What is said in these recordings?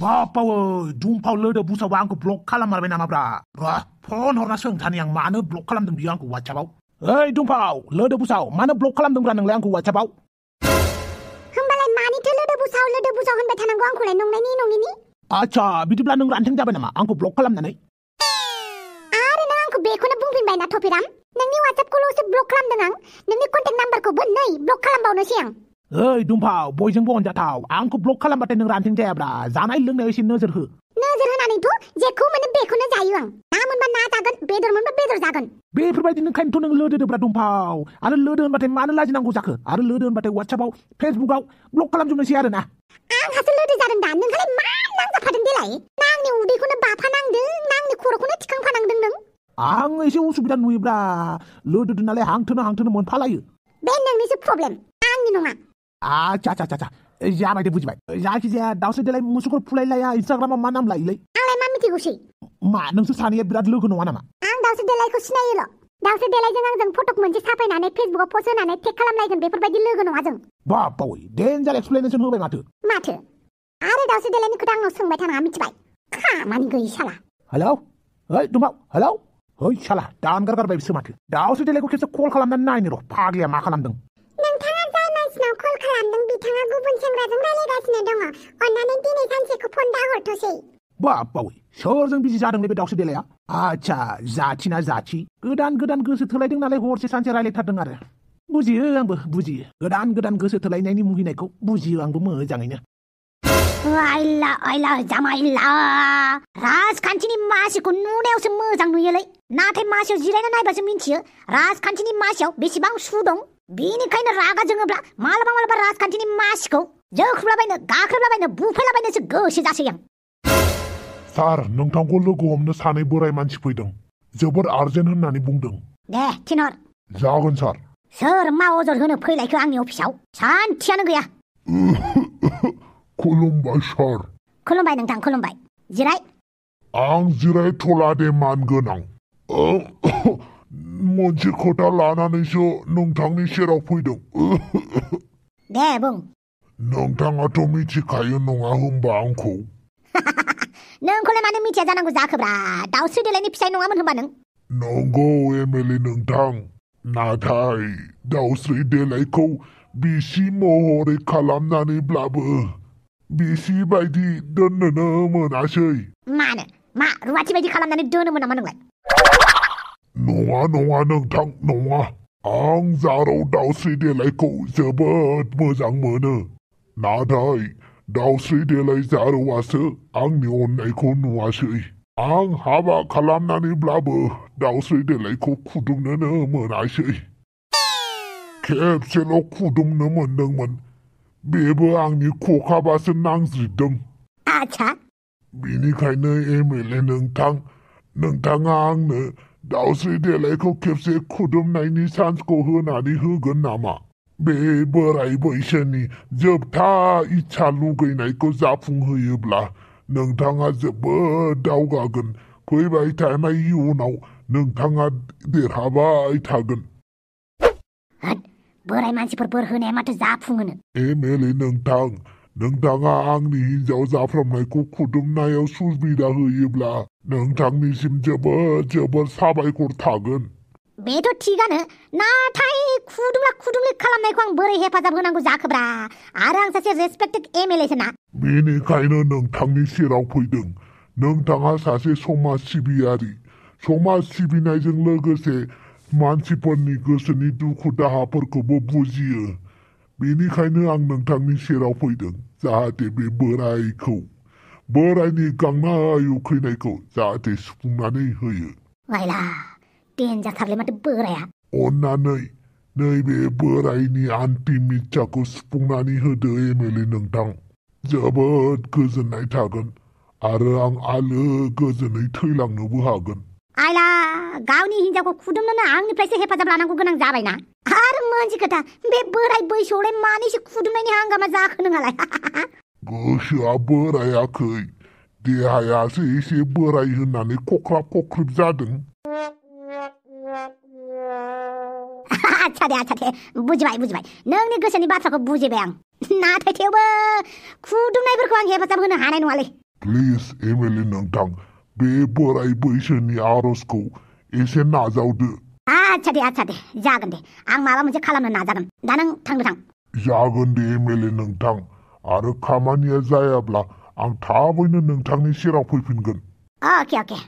बापावै दुमफाव लोदो बुसावा आंखौ ब्लक खालाममारबाय नामाब्रा र' फन हरना सोंथानि आं मानो ब्लक खालामदों बियो आंखौ WhatsAppआव ओइ दुमफाव लोदो बुसाव मानो ब्लक खालामदोंब्रा नोंलाय आंखौ WhatsAppआव होमबालाय मानिथो लोदो बुसाव होनबाय थानांगौ आंखौलाय नंनायनि नङिनि आच्छा बिदिब्ला नों रानथें जाबाय नामा आंखौ ब्लक खालामनानै आरो नों आंखौ बेखौनो बुंफिनबाय ना थफिराम नोंनि WhatsAppखौल'सो ब्लक खालामदों आं नोंनि कन्टेक्ट नाम्बारखौबो नै ब्लक खालामबावनोसै आं ओइ दुमफाव बयजोंबो अनजाथाव आंखौ ब्लक खालामबाथाय नों रानथें जायाब्रा जानाय लोंनायाव एसे नोजोर हो नोजोर होनानैथ' जेखौ मोनो बेखौनो जायो आं ना मोनबा ना जागोन बेदर मोनबा बेदर जागोन बेफोरबायदिनो खायनोथ' नों लोदोब्रा दुमफाव आरो लोदो होनबाथाय मानो लाजिनांगौ जाखो आरो लोदो होनबाथाय WhatsAppआव फेसबुकआव ब्लक खालामजोबनोसै आरोना आंहासो लोदो जादों दा नोंहालाय मा नांजाफादों देलाय ना आंनि उदैखौनो बाफानांदों ना आंनि खर'खौनो थिखांफानांदों नों आं एसे उसुबिदा नुयोब्रा लोदोदो नालाय हांथोनो मोनफालायो बे नोंनिसो प्रब्लेम आंनि नङा आच्छा जाबाय दे बुजिबाय जायखिजाया दावस्रि देलाय मुसुखौ फुलायलाया इन्सटाग्रामाव मा नाम लायोलै आंलाय मा मिथिगौसै मा नोंसोर सानैया बिराद लोगो नङा नामा आं दावस्रि देलायखौ सिनायोल' दावस्रि देलायजों आंजों फटक मोनसे साफायनानै फेसबुकआव पस्ट होनानै टेग खालामलायगोन बेफोरबायदि लोगो नङा जों बापावै डेन्जार एक्सप्लेनेसन होबाय माथो आरो दावस्रि देलायनि खोथा आंनाव सोंबाय थानाङा मिथिबाय खामानि गैयि साला हेलौ ओइ दुमाव हेलौ ओइ साला दानगार गारबाय बिसो माथो दावस्रि देलायखौ खेबसे कल खालामनानै नायनो र' फाग्लिया मा खालामदों नोंथाङा जाय मानसिनाव कल खालामदों बिथाङा गुबुन सेंग्राजों रायलायगासिनो दङ अन्नानै दिनै सानसेखौ फन दा हरथ'सै बापावै सोरजों बिजि जादोंलै बे दावस्रि देलाया आच्छा जाथिना जाथि गोदान गोसो थोलायदों नालाय हरसे सानसे रायलायथारदों आरो बुजियो आंबो बुजियो गोदान गोसो थोलायनायनि मुहिनायखौ बुजियो आंबो मोजाङैनो आइला जामाइला राजखान्थिनि मासिखौ नुनायावसो मोजां नुयोलै नाथाय मासियाव जिरायना नायबासो मिन्थियो राजखान्थिनि मासियाव बेसेबां सु दं बेनिखायनो रागा जोङोब्ला मालाबा राजखान्थिनि मासिखौ जोख्रुबलाबायनो गाख्रुबलाबायनो बुफायलाबायनोसो गोसो जासै आं सार नोंथांखौ लोगो हमनो सानै बोराय मानसि फैदों जोबोर आर्जेन्ट होननानै बुंदों दे थिनहर जागोन सार सोर मा अजर होनो फैलायखो आंनि अफिसाव सान्थियानो गैया खुलुमबाय सार खुलुमबाय नोंथां खुलुमबाय जिराय आं जिरायथ'ला दे मानगोनां मोनसे खोथा लानानैसो नोंथांनि सेराव फैदों दे बुं नोंथाङाथ' मिथिखायो नङा होमबा आंखौ नोंखौलाय मानो मिथिया जानांगौ जाखोब्रा दावस्रि देलायनि फिसाय नङामोन होनबा नों नंगौ एमएलए नोंथां नाथाय दावस्रि देलायखौ बिसि महरै खालामनानैब्लाबो बिसि बायदि दोननोनो मोनासै मानो मा रुवाथि बायदि खालामनानै दोनोमोन नामा नोंलाय नङा नोंथां नङा आं जारौ दावस्रि देलायखौ जोबोद मोजां मोनो नाथाय दावस्रि देलाय जारौआसो आंनि अननायखौ नुवासै आं हाबा खालामनानैब्लाबो दावस्रि देलायखौ खुदुमनोनो मोनासै खेबसेल' खुदुमनो मोनदोंमोन बेबो आंनि खखाबासो नांज्रिदों आच्छा बिनिखायनो एमएलए नोंथाङा आंनो दावस्रि देलायखौ खेबसे खुदुमनायनि चान्सखौ होनानै होगोन नामा बे बोराय बैसोनि जोबथा इच्छा लुगैनायखौ जाफुंहोयोब्ला नोंथाङा जोबोद दावगागोन फैबाय थानाय इयुनाव नोंथाङा देरहाबाय थागोन बोराय मानसिफोर बोर होनाया माथो जाफुङोनो एमएलए नोंथाङा आंनि हिन्जाव जाफ्रामनायखौ खुदुमनायाव सुबिदा होयोब्ला नोंथांनिसिम जोबोद साबायखर थागोन बेथ' थिगानो नाथाय खुदुमले खालामनायखौ आं बोरै हेफाजाब होनांगौ जाखोब्रा आरो आं सासे रेसपेक्टेड एमएलएसो ना बेनिखायनो नोंथांनि सेराव फैदों नोंथाङा सासे समाज सिबियारि समाज सिबिनायजों लोगोसे मानसिफोरनि गोसोनि दुखु दाहाफोरखौबो बुजियो बेनिखायनो आं नोंथांनि सेराव फैदों जाहाथे बे बोरायनि गांनाय उखैनायखौ जाहाथे सुफुंनानै होयो वाइला देनजारथारलै माथो बोराया अन्नानै नैबे बोरायनि आन्तिम इच्छाखौ सुफुंनानै होदो एमएलए नोंथां जोबोद गोजोननाय थागोन आरो आं आलो गोजोनै थैलांनोबो हागोन आइला गावनि हिन्जावखौ खुदुमनोनो आंनिफ्रायसो हेफाजाब लानांगौ गोनां जाबायना आरो मोनसे खोथा बे बोराय बैसोआवलाय मानैसो खुदुमनायनि हांगामा जाखो नोंहालाय गोसोआ बोरायाखै देहायासो एसे बोराय होननानै खख्राब जादों आच्छा दे बुजिबाय नोंनि गोसोनि बाथ्राखौ बुजिबाय आं नाथाय थेवबो खुदुमनायफोरखौ आं हेफाजाब होनो हानाय नङालै प्लिज एमएलए नोंथां बे बोराय बैसोनि आर'जखौ एसे नाजावदो आच्छा दे जागोन दे आं माबा मोनसे खालामनो नाजागोन दा नों थांदो थां जागोन दे एमएलए नोंथां आरो खामानिया जायाब्ला आं थाबैनो नोंथांनि सेराव फैफिनगोन अके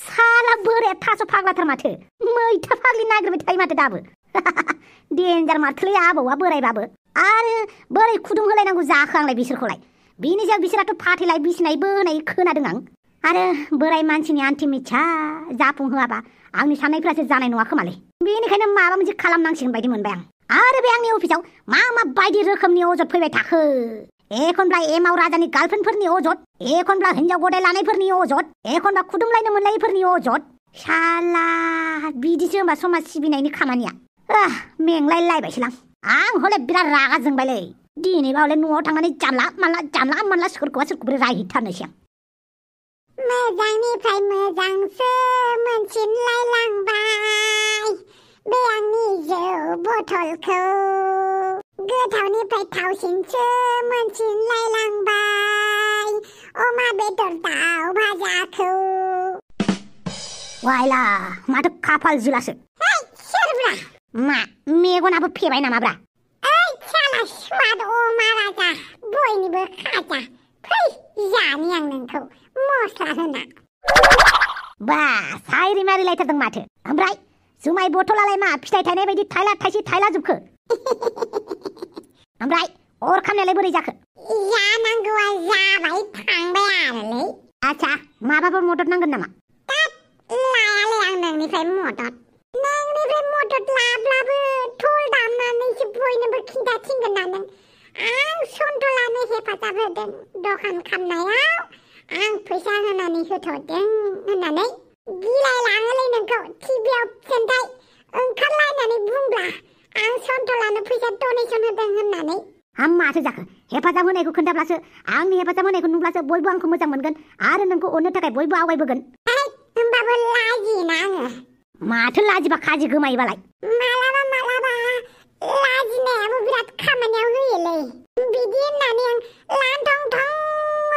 साला बोराया थास' फाग्लाथार माथो मैथा फाग्लि नागिरबाय थायो माथो दाबो डेन्जार माथोलै आबौआ बोरायबाबो आरो बोरै खुदुं होलायनांगौ जाखो आंलाय बिसोरखौलाय बिनि सायाव बिसोराथ' फाथैलाय बिसिनायबो होनाय खोनादों आं आरो बोराय मानसिनि आन्थि मिथ्या जाफुंहोआबा आंनि साननायफ्रासो जानाय नङा खोमालै बेनिखायनो माबा मोनसे खालामनांसिगोन बायदि मोनबाय आं आरो बे आंनि अफिसाव मा बायदि रोखोमनि अजद फैबाय थाखो एखनब्ला एमाव राजानि गार्लफ्रेन्डफोरनि अजद एखनब्ला हिन्जाव गदाय लानायफोरनि अजद एखनब्ला खुदुमलायनो मोनलायैफोरनि अजद साला बिदिसो होमबा समाज सिबिनायनि खामानिया मेंलाय लायबायसोलां आं हले बिराद रागा जोंबायलै दिनैबा हले न'आव थांनानै जानला मानला सोरखौबा रायहैथारनोसै आं मोजांनिफ्राय मोजांसो मोनसिनलायलांबाय बे आंनि जौ बथलखौ गोथावनिफ्राय थावसिनसो मोनसिनलायलांबाय अमा बेदर दाउ भाजाखौ वाइला माथो खाफाल जिलासो सोरब्रा मा मेगनाबो फेबाय नामाब्रा ओइ साला स्वाद अमा राजा बयनिबो खाजा फै जानि आं नोंखौ मस्ला होना बा सायरि मारिलायथारदों माथो ओमफ्राय जुमाय बथलालाय मा फिथाइ थायनाय बायदि थायला जोबखो ओमफ्राय अर खामनायालाय बोरै जाखो जानांगौआ जाबाय थांबाय आरोलै आच्छा माबाफोर मदद नांगोन नामा लायालै आं नोंनिफ्राय मदद लाब्लाबो थल दामनानैसो बयनोबो खिन्थाथिंगोन ना नों आं सन्थलानो हेफाजाब होदों दखान खामनायाव आं फैसा होनानै होथ'दों होननानै गिलाय लाङोलै नोंखौ टिभियाव खोन्थाय ओंखारलायनानै बुंब्ला आं सन्थलानो फैसा डनेसन होदों होननानै माथो जाखो हेफाजाब होनायखौ खोन्थाब्लासो आंनि हेफाजाब होनायखौ नुब्लासो बयबो आंखौ मोजां मोनगोन आरो नोंखौ अननो थाखाय बयबो आवगायबोगोन होमबाबो लाजियोना आङो माथो लाजिबा खाजि गोमायोबालाय मालाबा लाजिनायाबो बिराद खामानियाव होयोलै बिदि होननानै आं लांथं थं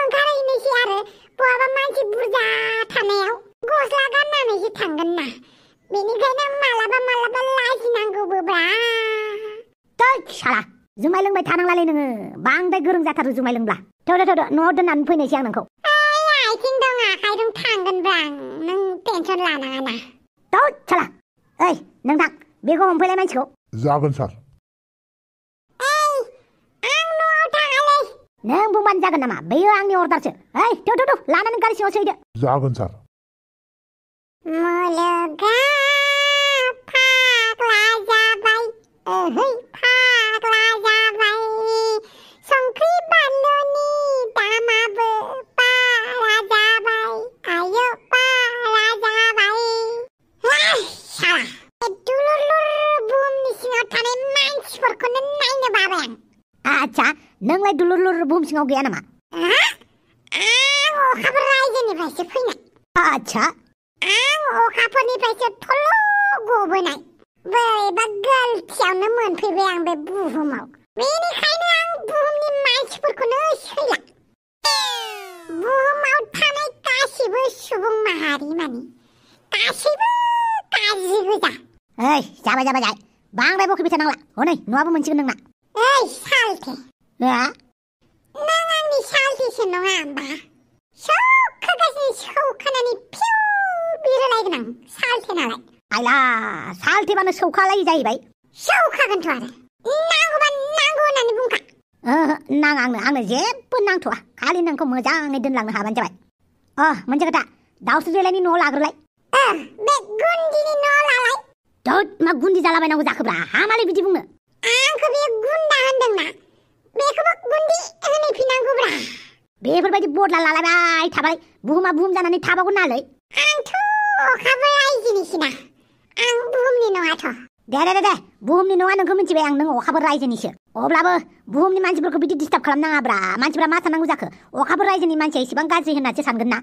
ओंखारहैनोसै आरो बहाबा मानसि बुरजा थानायाव गस्ला गाननानैसो थांगोन ना बेनिखायनो मालाबा लाजिनांगौबो ब्रा साला जुमाय लोंबाय थानांलालै नोङो बांद्राय गोरों जाथारो जुमाय लोंब्ला थौदो न'आव दोननानै फैनोसै आं नोंखौ आथिं दं आखाइ दं थांगोनब्रा आं नों टेनसन लानाङा ना साला ओइ नोंथां बेखौ हमफैलाय मानसिखौ जागोन सार आं न'आव थाङालै नों बुंबानो जागोन नामा बेयो आंनि अर्डारसो ओइ थौ लानानै गारि सिङाव सोहैदो जागोन सार मुलुगा फाग्ला जाबाय ओहै फाग्ला जाबाय संख्रि बानलुनि दामाबो बारा जाबाय आयौ बारा जाबाय दुलुर बुहुमनि सिङाव थानाय मानसिफोरखौनो नायनो बाबाय आं आच्छा नोंलाय दुलुर बुहुम सिङाव गैया नामा आं अखाफोर रायजोनिफ्रायसो फैनाय आच्छा आं अखाफोरनिफ्रायसो थल' गबोनाय बोरैबा गोलथियावनो मोनफैबाय आं बे बुहुमाव बेनिखायनो आं बुहुमनि मानसिफोरखौनो सैला बुहुमाव थानाय गासिबो सुबुं माहारि मानि गासैबो गाज्रि गोजा ओइ जाबाय बांद्राय बखिबाय थानांला हनै न'आबो मोनसिगोन नोंना ओइ सालथे नों आंनि सालथेसो नङा होमबा सौखानानै फिउ बिरलायगोन आं सालथे नालाय आइला सालथेबानो सौखालाय जाहैबाय सौखागोनथ' आरो नांगौबा नांगौ होननानै बुंखा नाङा आंनो जेबो नांथ'आ खालि नोंखौ मोजाङै दोनलांनो हाबानो जाबाय मोनसे खोथा दाउस्रि देलायनि न'आव लाग्रोलाय बे गुन्दिनि न' लालाय मा गुन्दि जालाबायनांगौ जाखोब्रा हामालै बिदि बुंनो आंखौ बे गुन्दा होनदोंना बेखौबो गुन्दि होनैफिननांगौब्रा बेफोरबायदि बदला लालायबाय थाबाय बुहुमा बुहुम जानानै थाबावगोन नालै आंथ' अखाफोर रायजोनिसोना आं बुहुमनि नङाथ' दे बुहुमनि नङा नोंखौ मिथिबाय आं नों अखाफोर रायजोनिसो अब्लाबो बुहुमनि मानसिफोरखौ बिदि डिस्टार्ब खालामनाङाब्रा मानसिफ्रा मा साननांगौ जाखो अखाफोर रायजोनि मानसिया इसेबां गाज्रि होननासो सानगोन ना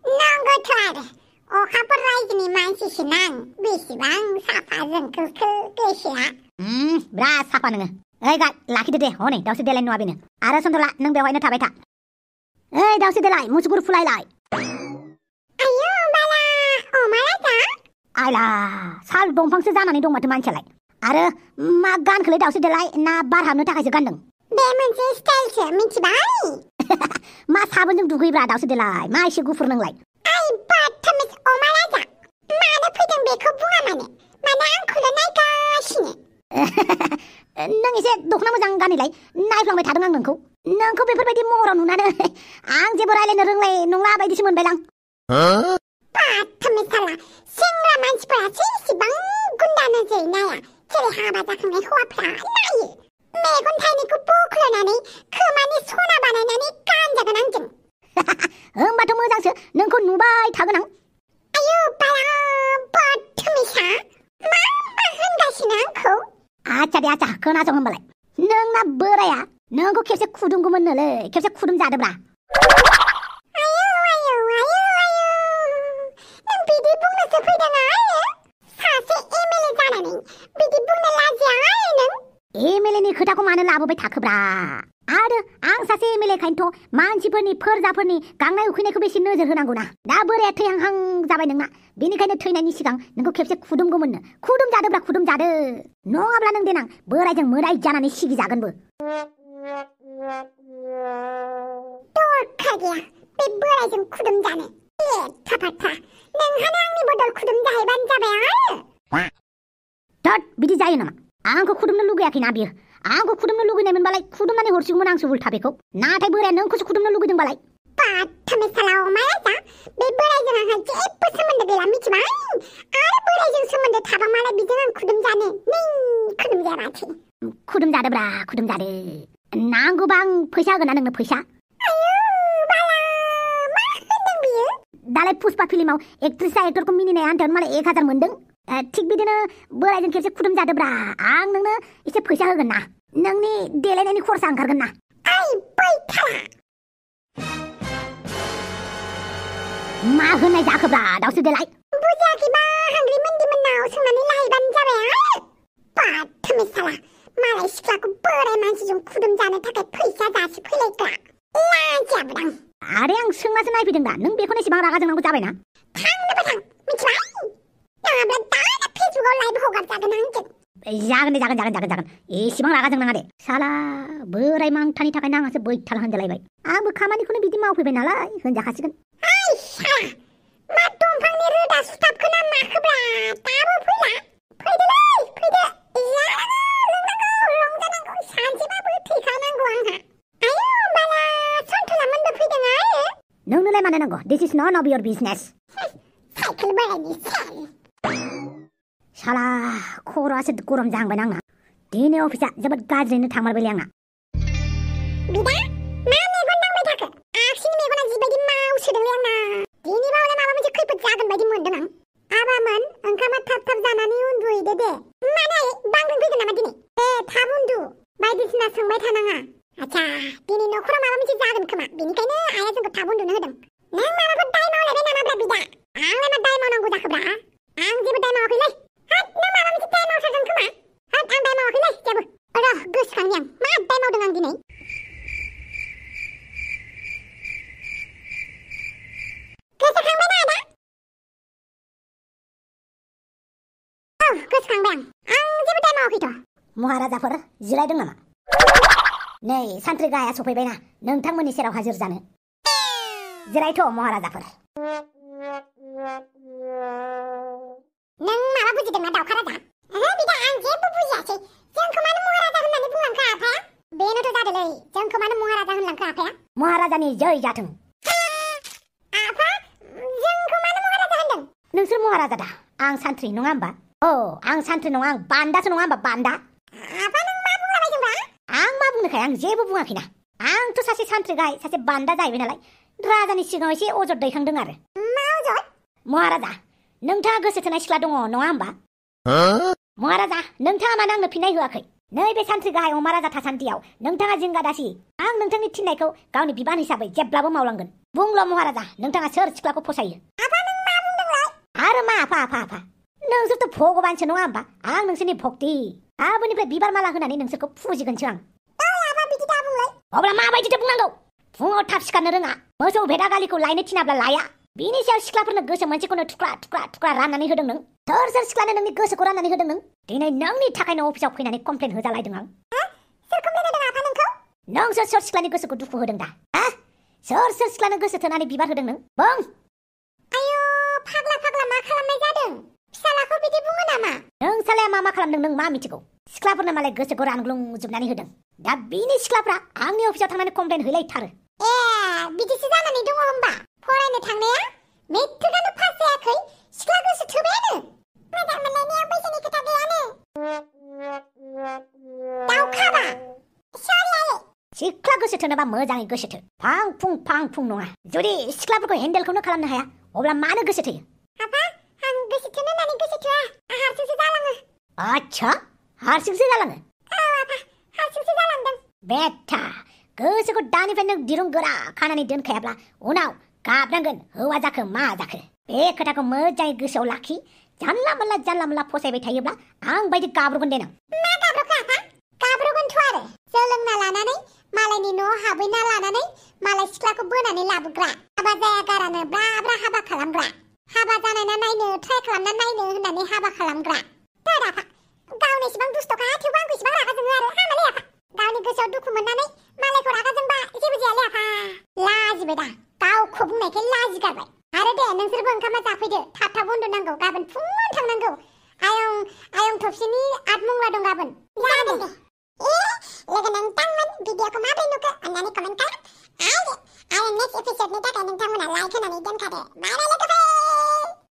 नंगौथ' आरो अखाफोर रायजोनि मानसिसो नां बेसेबां साफा जोंखो गोसोआ बिराद साफा नोङो ओइ गाद लाखिदो दे हनै दाउस्रि देलाय नुवा बेनो आरो सन्थला नों बेवहायनो थाबाय था ओइ दाउस्रि देलाय मुसुगुर फुलायलाय आयौ बाला अमा राजा आइला साल दंफांसो जानानै दं माथो मानसियालाय आरो मा गानखोलै दाउस्रि देलाय ना बार हाबनो थाखायसो गानदों बे मोनसे स्टाइलसो मिथिबाय मा साबोनजों दुगैब्रा दाउस्रि देलाय मा एसे गुफुर नोंलाय आइ बदतमिज अमा राजा मानो फैदों बेखौ बुङा मानो आंखौल' नायगासिनो नों एसे दख'ना मोजां गानैलाय नायफ्लांबाय थादों आं नोंखौ बेफोरबायदि महराव नुनानै आं जेबो रायलायनो रोंलाय नंला बायदिसो मोनबायलां बदतमिज साला सेंग्रा मानसिफोरासो इसेबां गुन्दा नोजोरै नाया जेरै हाबा जाखांनाय हौवाफ्रा नायो मेगन थाइनैखौ बोख्लोनानै खोमानि सना बानायनानै गानजागोन आंजों होमबाथ' मोजांसो नोंखौ नुबाय थागोन आं आयौ बाला बदतमिजा मा होनगासिनो आंखौ आच्छा दे आच्छा खोनासं होमबालाय नोंना बोराया नोंखौ खेबसे खुदुमगौमोननोलै खेबसे खुदुम जादोब्रा आयौ नों बिदि बुंनोसो फैदों आरो सासे एमएलए जानानै बिदि बुंनो लाजिया आरो नों एमएलएनि खोथाखौ मानो लाबोबाय थाखोब्रा आरो आं सासे एमएलएखायनोथ' मानसिफोरनि फोरजाफोरनि गांनाय उखैनायखौबो एसे नोजोर होनांगौना दा बोराया थैहांहां जाबाय नोंना बेनिखायनो थैनायनि सिगां नोंखौ खेबसे खुदुमगौमोननो खुदुम जादोब्रा खुदुम जादो नङाब्ला नों देनां बोरायजों मोदाय जानानै सिगिजागोनबो दरखार गैया बे बोरायजों खुदुम जानो लेथ्रा फाथ्रा नोंहानो आंनि बदल खुदुम जाहैबानो जाबाय आरो थोद बिदि जायो नामा आंखौ खुदुमनो लुगैयाखैना बियो आंखौ खुदुमनो लुगैनायमोनबालाय खुदुमनानै हरसिगौमोन आंसो उल्था बेखौ नाथाय बोराया नोंखौसो खुदुमनो लुगैदोंबालाय बदतमिज साला अमा राजा बे बोरायजों आंहा जेबो सोमोन्दो गैला मिथिबाय आरो बोरायजों सोमोन्दो थाबा मालाय बिजों आं खुदुम जानो नों खुदुम जायासै खुदुम जादोब्रा खुदुम जादो नांगौबा आं फैसा होगोन ना नोंनो फैसा आयौ बाला मा होनदों बियो दालाय पुष्पा फिल्माव एक्ट्रिसा एक्टरखौ मिनिनाय आन्थायावनो मालाय 1000 मोनदों थिग बिदिनो बोरायजों खेबसे खुदुम जादोब्रा आं नोंनो एसे फैसा होगोन ना नोंनि देलायनायनि खरसा ओंखारगोन ना आइ बैथाला मा होननाय जाखोब्रा दाउस्रि देलाय बुजियाखैबा हांग्रि मोननाव सोंनानै लाहैबानो जाबाय आरो बदतमिज साला मालाय सिख्लाखौ बोराय मानसिजों खुदुम जानो थाखाय फैसा जासि फैलायग्रा लाजियाबोदां आरे आं सोंनासो नायफैदों दा नों बेखौनो एसेबां रागा जोंनांगौ जाबायना थांनोबो थां मिथिबाय नङाब्ला दानो फेसबुकआव लाइभ हगारजागोन आंजों जागोन एसेबां रागा जोंनाङा दे साला बोराय मांथानि थाखायनो आंहासो बैथाल होनजालायबाय आंबो खामानिखौनो बिदि मावफैबाय नालाय होनजाखासिगोन आइ साला मा दंफांनि रोदा सुथाबखो ना माखोब्रा दाबो फैला फैदो जानांगौ रंजानांगौ सानसेबाबो थैखानांगौ आंहा आयौ बाला सन्थला मोनबो फैदों आरो नोंनोलाय मानो नांगौ दिस इज नन अफ योर बिजनेस साइकेल बोरायनि सेल साला खर'आसो गरम जाहांबाय आंना दिनै अफिसा जोबोद गाज्रिनो थांमारबायलै आंना बिदा मा मेगन नांबाय थाखो आखिनि मेगना जिबायदि मावसोदोंलै आंना दिनैबावलाय माबा मोनसे खैफोद जागोन बायदि मोनदों आं आबामोन ओंखामा थाब जानानै उन्दुहैदो दे माने बांग्रिं फैगोन नामा दिनै थाब उन्दु बायदिसिना सोंबाय थानाङा आच्छा दिनै न'खराव माबा मोनसे जागोन खोमा बेनिखायनो आइया जोंखौ थाब उन्दुनो होदों नों माबाफोर दाय मावलायबाय नामाब्रा बिदा आंलाय मा दाय मावनांगौ जाखोब्रा आं जेबो दाय मावाखैलै हाट नों माबा मोनसे दाय मावथारदों खोमा हाट आं दाय मावाखैलै जेबो र' गोसोखांनि आं मा दाय मावदों आं दिनै गोसोखांबाय ना आदा औ गोसोखांबाय आं जेबो दाय मावाखैथ' महाराजाफोर जिरायदों नामा नै सान्थ्रि गाया सफैबायना नोंथांमोननि सेराव हाजिर जानो जिरायथ' महाराजाफोर नों माबा बुजिदोंना दावखा राजा ओहो बिदा आं जेबो बुजियासै जोंखौ मानो महाराजा होननानै बुंलांखो आफाया बेनोथ' जादोलै जोंखौ मानो महाराजा होनलांखो आफाया महाराजानि जय जाथों आफा जोंखौ मानो महाराजा होनदों नोंसोर महाराजा दा आं सान्थ्रि नङा होमबा आं सान्थ्रि नङा आं बान्दासो नङा होमबा बान्दा आफा नों मा बुंलाबायदोंब्रा आं मा बुंनोखाय आं जेबो बुङाखैना आंथ' सासे सान्थ्रि गाय सासे बान्दा जाहैबाय नालाय राजानि सिगाङाव एसे अजद दैखांदों आरो मा अजद महाराजा नोंथाङा गोसो थोनाय सिख्ला दङ नङा होमबा महाराजा नोंथाङा मानो आंनो फिननाय होआखै नैबे सान्थ्रि गाहाय महाराजा थासान्दियाव नोंथाङा जिंगा दासि आं नोंथांनि थिननायखौ गावनि बिबान हिसाबै जेब्लाबो मावलांगोन बुंल' महाराजा नोंथाङा सोर सिख्लाखौ फसायो आफा नों मा बुंदोंलाय आरो मा आफा नोंसोरथ' भगबानसो नङा होमबा आं नोंसोरनि भक्ति गाबोननिफ्राय बिबार माला होनानै नोंसोरखौ फुजिगोनसो आं आबा बिदि दा बुंलाय अब्ला माबायदिथो बुंनांगौ फुङाव थाब सिखारनो रोङा मोसौ भेदागालिखौ लायनो थिनाब्ला लाया बिनि सायाव सिख्लाफोरनो गोसो मोनसेखौनो थुख्रा राननानै होदों नों सोर सिख्लानो नोंनि गोसोखौ राननानै होदों नों दिनै नोंनि थाखायनो अफिसाव फैनानै कमप्लेन होजालायदों आं सोर कमप्लेन होदों आफा नोंखौ नोंसोर सोर सिख्लानि गोसोखौ दुखु होदों दा सोर सिख्लानो गोसो थोनानै बिबार होदों नों बुं आयौ फाग्ला मा खालामनाय जादों फिसालाखौ बिदि बुङो नामा नों सालाया मा खालामदों नों मा मिथिगौ सिख्लाफोरनो मालाय गोसोखौ रानग्लुंजोबनानै होदों दा बिनि सिख्लाफ्रा आंनि अफिसाव थांनानै कमप्लेन हैलायथारो बिदिसो जानानै दङ होमबा फरायनो थांनाया मेट्रिकआनो पास जायाखै सिख्ला गोसो थोबायानो मोजां मोनलायनायाव बैसोनि खोथा गैयानो दाउखाबा सरि आयै सिख्ला गोसो थोनोबा मोजाङै गोसो थो फां फुं नङा जुदि सिख्लाफोरखौ हेन्डेलखौनो खालामनो हाया अब्ला मानो गोसो थोयो आफा आं गोसो थोनो होननानै गोसो थोआ हारसिंसो जालाङो आच्छा हारसिंसो जालाङो औ आफा हारसिंसो जालांदों बेथा गोसोखौ दानिफ्रायनो दिरुं गोरा खानानै दोनखायाब्ला उनाव गाबनांगोन हौवा जाखो मा जाखो बे खोथाखौ मोजाङै गोसोआव लाखि जानला मोनला फसायबाय थायोब्ला आं बायदि गाब्रगोन देनां मा गाब्रखो आफा गाब्रगोनथ' आरो सोलोंना लानानै मालायनि न'आव हाबैना लानानै मालाय सिख्लाखौ बोनानै लाबोग्रा हाबा जाया गारानो ब्रा हाबा खालामग्रा हाबा जानायना नायनो ट्राइ खालामना नायनो होननानै हाबा खालामग्रा थोद आफा गावनि इसिबां दुस्थ'खा थेवबो आंखौ इसिबां रागा जोङो आरो हामालै आफा गावनि गोसोआव दुखु मोननानै मालायखौ रागा जोंबा जेबो जायालै आफा लाजिबाय दा गावखौ बुंनायखाय लाजिगारबाय आरो दे नोंसोरबो ओंखामा जाफैदो थाब उन्दुनांगौ गाबोन फुङावनो थांनांगौ आयं थफसिनि आठमंगला दं गाबोन जागोन दे लोगो नोंथांमोन भिडिअखौ माबोरै नुखो अन्नानै कमेन्ट खालाम आरो नेक्स्ट एपिसोडनि थाखाय नोंथांमोना लाइक होनानै दोनखादो बाय लोगोफोर